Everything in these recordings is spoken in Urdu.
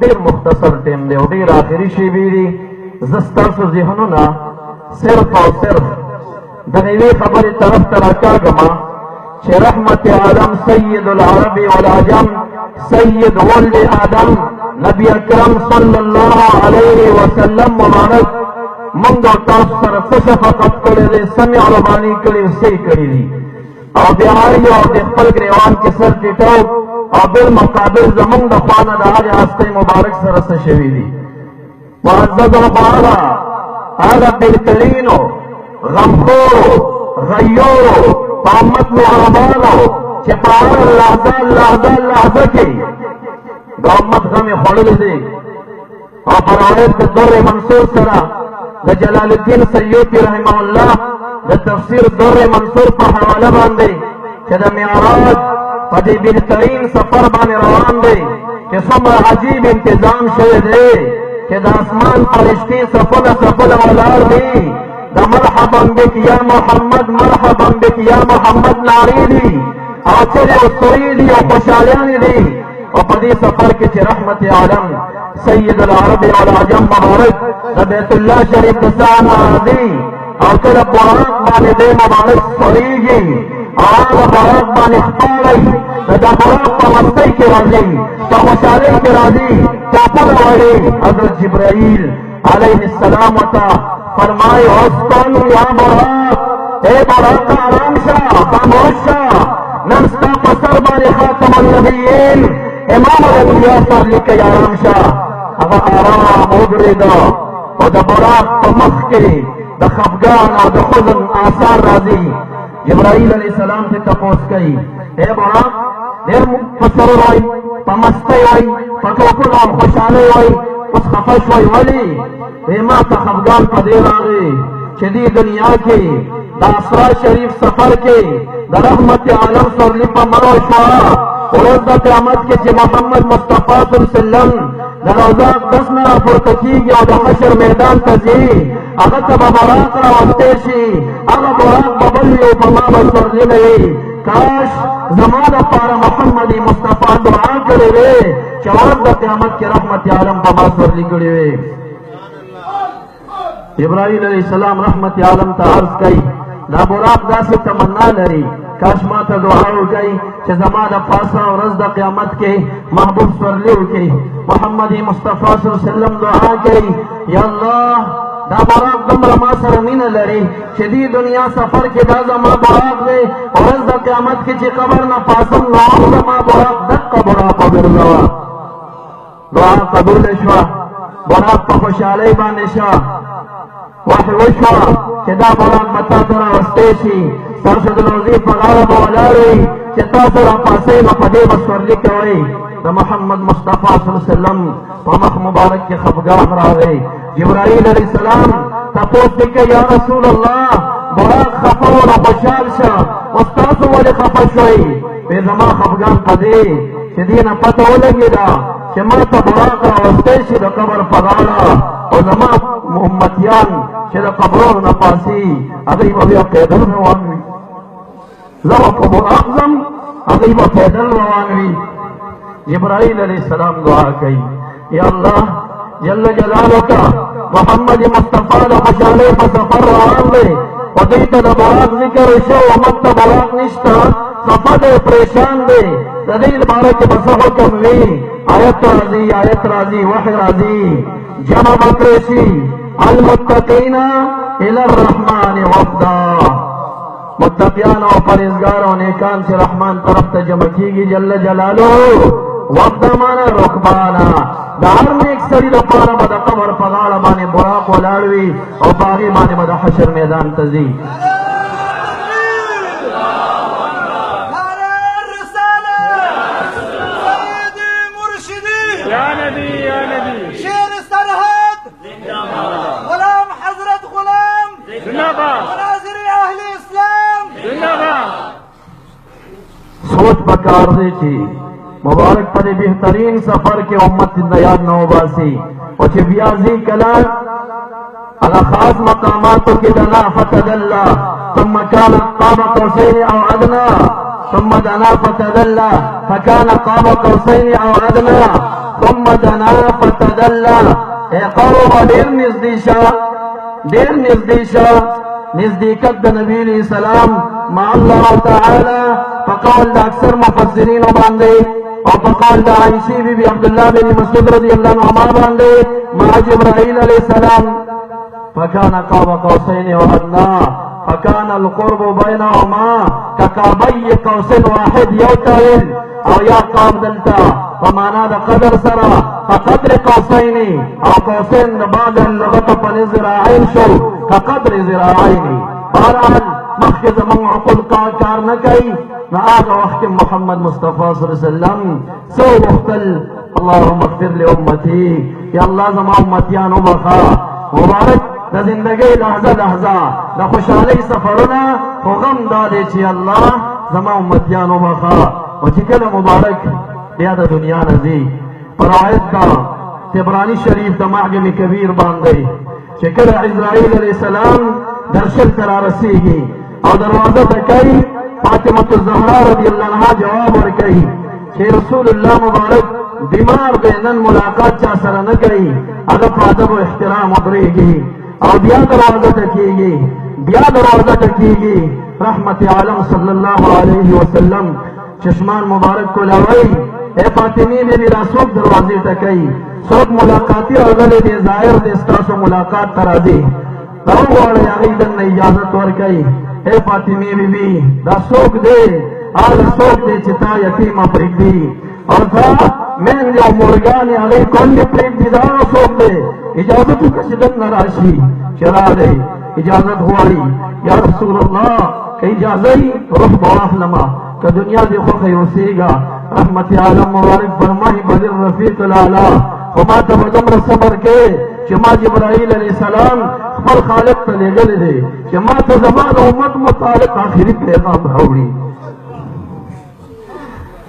ډیر مختصر ټیم دی او ډیر آخري شیبې دي. زه ستاسو ذهنونه صرف او صرف د یوې خبرې طرف ته راکاږم چې رحمت عالم سید العرب والعجم سید ولد آدم نبی اکرم صلی الله علیه وسلم مبارک موږ تاسو سره څه شفقت کړی دی، څه مهرباني کړې، څه یې کړي دي. او بیا هر یو د خپل ګریوان کې سر ټیټو او بالمقابل زمونږ د خوا نه د هغې هستۍ مبارک سره څه شوي دي. معززو بارا هغه بهترینو غمخورو غیورو په امت مهربانو چې په هر لحظه کې د امت غم یې خوړلی دی. او په روایت د در منصور سره د جلال الدین سیوطي رحمه الله د تفسیر در منصور په حواله باندې چې د معراج په دې بهترین سفر باندې روان دی چې څومره عجیب انتظام شوی دی چې د اسمان فرشتې صفونه ولاړ دي، د مرحبا بک یا محمد مرحبا بک یا محمد نارې دي او چغې او سورې دي او خوشحالیانې دي. او په دې سفر کې چې رحمت عالم سید العرب والعجم مبارک د بیت الله شریف د ساحه راځي او کله براق باندې دی مبارک سورېږي او هغه براق باندې خپاړی د براق په مستۍ کې راځي، په خوشحالۍ کې راځي، ټاپونه وړي. حضرت جبرائیل علیه السلام ورته فرمایي اسکن یا براق، ای براق آرام شه، خاموش شه، نن ستا په سر باندې خاتم النبیین امام الانبیا سر لیکئ، آرام شه. هغه آرام ودرېده او د براق په مخ کې د خفګان او د حزن آثار راځي. جبرائیل علیہ السلام ته تپوس کوي، اے براق ډېر په سرور وای، په مستۍ وای، په ټوپونو او خوشحالۍ وای، اوس خفه شوئ ولې؟ وایي ما ته خفګان په دې راغی چې دې دنیا کې د اسرا شریف سفر کې د رحمت عالم سورلي په مړو شوه. ورځ د قیامت کې چې محمد مصطفی صلی الله علیه وسلم د روضه اقدس نه راپورته کېږي او د حشر میدان ته ځي، هغه ته به براق راوستی شي، هغه براق به بل وي او په ما به سورلي نه وي. کاش زما دپاره محمد مصطفی دعا کړې وې چې ورځ د قیامت کې رحمت عالم په ما سورلي کړې وې. ابراهیم علیه السلام رحمت عالم ته عرض کوي دا براق داسې تمنا لري کاش ما ته دعا وکړي چې زما د پاسه ورځ د قیامت کې محبوب سورلي وکړي. محمد مصطفی صلی الله علیه وسلم دعا کوي یا الله دا براق دومره ما سره مینه لري چې دې دنیا سفر کې دا زما براق دی، ورځ د قیامت کې چې قبر نه پاسم نو هم زما براق دقه براق وګرځوه. دعا قبول شوه، براق په خوشحالۍ باندې شوه. وحی وشوه چې دا براق به تا ته راوستی شي، ستاسو د روضې په غاړه به ولاړ وي چې تاسو راپاسئ نو په دې به سورلي کوئ. د محمد مصطفی صلی الله علیه وسلم په مخ مبارک کې خفګان راغی. جبرائیل علیه السلام تپوس وکړي یا رسول الله براق خفه و نو خوشحال شه، اوس تاسو ولې خفه شوئ؟ وایي زما خفګان په دې چې دې نه پته ولګېده چې ما ته براق راوستی شي د قبر په غاړه او زما امتیان چې د قبرونو نه پاسي هغوی به بیا پیدل روان وي، زه به په براق ځم هغوی به پیدل روان وي. جبرائیل علیہ السلام دعا کوي یا الله جل جلالک محمد مصطفی د خوشحالۍ په سفر روان دی او دوی ته د براق ذکر شو او موږ ته براق نشته، خفه دی، پریشان دی. د دې باره کې به څه حکم وي؟ آیت راځي وحی راځي، جمع به کړی شي المتقین الی الرحمن وفدا، متقیان او پرهیزګار او نیکان چې رحمان طرف ته جمع کېږي جل جلاله. وفدا مانا رکبانا د هر نیک سړي لپاره به د قبر په غاړه باندې براق ولاړ وي او په هغې باندې به د حشر میدان ته ځي. سوچ پکار دی چې مبارک پر بهترین سفر کې امت د یاد نه وباسي او چې بیا ځي کله هغه خاص مقاماتو کې دنا فتدلى ثم كان قاب قوسين او ادنى ثم دنا فتدلى فكان قاب قوسين او ادنى ثم دنا فتدلى قرب ډېر نږدې شه نزدېکت د نبي علیه السلام مع الله تعالی په قول د اکثر مفسرینو باندې او په قول د عائشې بیبي عبدالله بن مسعود رضی الله عنهما باندې مع جبرائیل علیه السلام فكان قاب قوسين وادنى فكان القرب بينهما كقابي قوس واحد يوتايل او يا قاب دلتا فمانا دا قدر سرا فقدر قوسين او قوسين بعد اللغة فنزراعين شو كقدر زراعين بهرحال مخي زمان عقل کار نکي نآغا وقت محمد مصطفى صلى الله عليه وسلم سو وقتل اللهم اغفر لأمتي يا الله زمان امتيان وبخا مبارک د زندګۍ لحظه د خوشحالۍ سفرونه خو غم دا دی چې الله زما امتیانو بخا او چې کله مبارک بیا د دنیا نه ځي په روایت د طبراني شریف د معجم کبیر باندې چې کله عزرائیل علیه السلام درشل ته رارسېږي او دروازه ته کوي فاطمة الزهرا رضی الله عنها جواب ورکوي چې رسول الله مبارک بیمار دی نن ملاقات چا سره نه کوي هغه په ادب او احترام ودرېږي او بیا دروازه ته کېږي رحمت عالم صلی الله علیه وسلم چشمان مبارک کولاوي اے فاطمه بیبي را څوک دروازې ته کوي څوک ملاقاتي راغلی دی ظاهر دی ستاسو ملاقات ته راځي دا وغواړئ هغوی دننه اجازت ورکوي اے فاطمه بیبي دا څوک دی هغه څوک دی چې تا یتیمه پرېږدي او تا میندې او مورګانې هغې کونډې پرېږدي دا هغه څوک دی اجازت وکړه چې دننه راشي چې راغی اجازت غواړي یا رسول الله که اجازه یي روح به واخلمه که دنیا دې خوښه یې اوسېږه رحمت عالم مبارک فرمایي بل الرفیق الاعلی خو ما ته به دومره صبر کوې چې ما جبرائیل علیه السلام خپل خالق ته لېږلی دی چې ما ته زما د امت متعلق آخري پیغام راوړي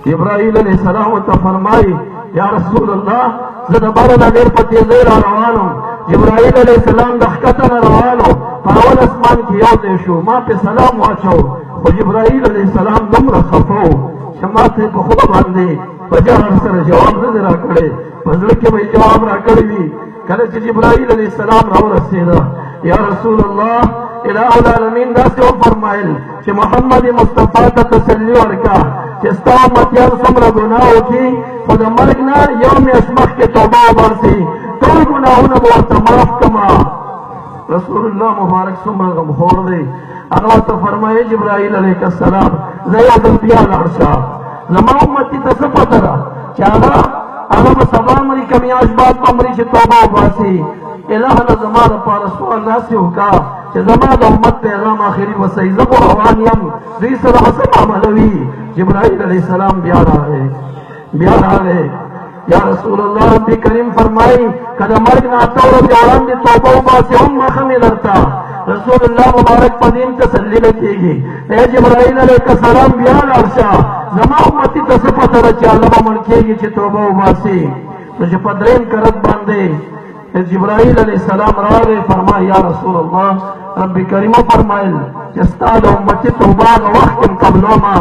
جبرائیل علیه السلام ورته فرمایي یا رسول الله زه د بره نه ډېر په تېزۍ را روانم جبرائیل علیه السلام د ښکته نه روانو په اول اسمان کې یو ځای شو ما پې سلام واچو خو جبرائیل علیه السلام دومره خفه و چې ما ته یې په خوله باندې په جهر سره جواب نه دی راکړی په زړه کې به یې جواب راکړی وي کله چې جبرائیل علیه السلام راورسېده یا رسول الله اله العالمین داسې وفرمایل چې محمد مصطفی ته تسلي ورکړه چې ستا امتیان څومره ګناه وکړي خو د مرګ نه یو میاشت مخکې توبه وباسي ټول ګناهونه به ورته معاف کړمه رسول الله مبارک څومره غمخور دی هغه ورته فرمایي جبرائیل علیه السلام زه یو ځل بیا لاړ شه زما امتي ته څه پته ده چې هغه به سبا مري که میاشت بعد به مري چې توبه وباسي الهه نه زما دپاره سوال داسې وکړه چې زما د امت پیغام آخري وصی زه خو روان یم دوی سره به څه معاملوي جبرائیل علیه السلام بیا راغی یا رسول الله رب کریم فرمایي که د مرګ نه اته ورځې وړاندې توبه وباسي هم مخه مې درته رسول الله مبارک په دین تسلي نه کېږي ای جبرائیل علیه السلام بیا لاړ شه زما امتي ته څه پته ده چې هغه به مړ کېږي چې توبه وباسي نو چې په درېیم کرت باندې جبرائیل علیه السلام راغی فرمایي یا رسول الله رب کریم فرمایل چې ستا د امتي توبه هغه وخت کې قبلومه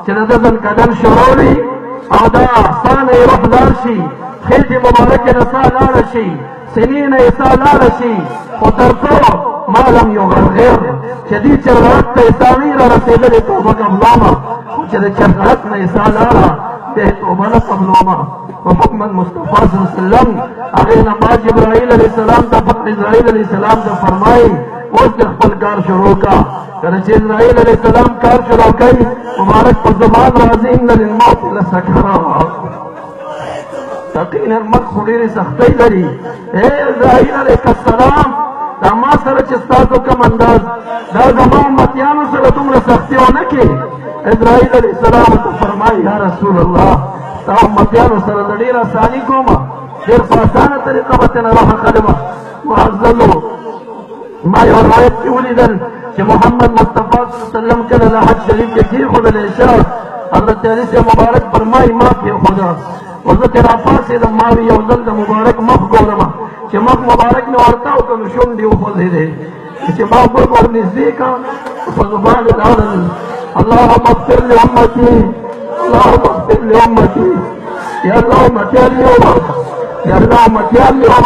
چې د ده ځنکدن شروع وي او دا سا نه یې روح لاړ شي خېټې مبارکې نه سا لاړه شي سینې نه یې سا لاړه شي خو تر څو ما لم یغرغر چې دې چرغړت ته یې سا نه یې را رسېدلې توبه قبلومه خو چې د چرغړت نه یې سا لاړه بیا یې توبه نه قبلومه محمد مصطفی صلی الله علیه وسلم هغې نه بعد جبرائیل علیه السلام ته اسرائیل علیه السلام ته فرمایي اوس د خپل کار شروع کا کله چې اسرائیل علیه السلام کار شروع کوي مبارک په زبان راځي ان للموت لسکرات یقینا مرګ خو ډېرې سختۍ لري ای اسرائیل علیه السلام دا ما سره چې ستاسو کوم انداز دا زما امتیانو سره دومره سختي ونه کړي اسرائیل علیه السلام ته فرمایي یا رسول الله ستا امتیانو سره د ډېر اساني کومه ډېر په اسانه طریقه به ترې راخلمه معززو ما یو روایت کې ولیدل چې محمد مصطفی صلی الله علیه وسلم کله د حج شریف کې کېښودلی شه حضرت علي صاحب مبارک فرمایي ما کېښوده او زه ترې راپاڅېدم ما وي یو ځل د مبارک مخ ګورمه چې مخ مبارک مې ورته وکړه نو شونډې وخوځېدې چې ما ور نږدې کړه په زبان یې راوړل اللهم اغفر لأمتي، اللهم اغفر لأمتي. يا الله أمتي اليوم، يا الله أمتي اليوم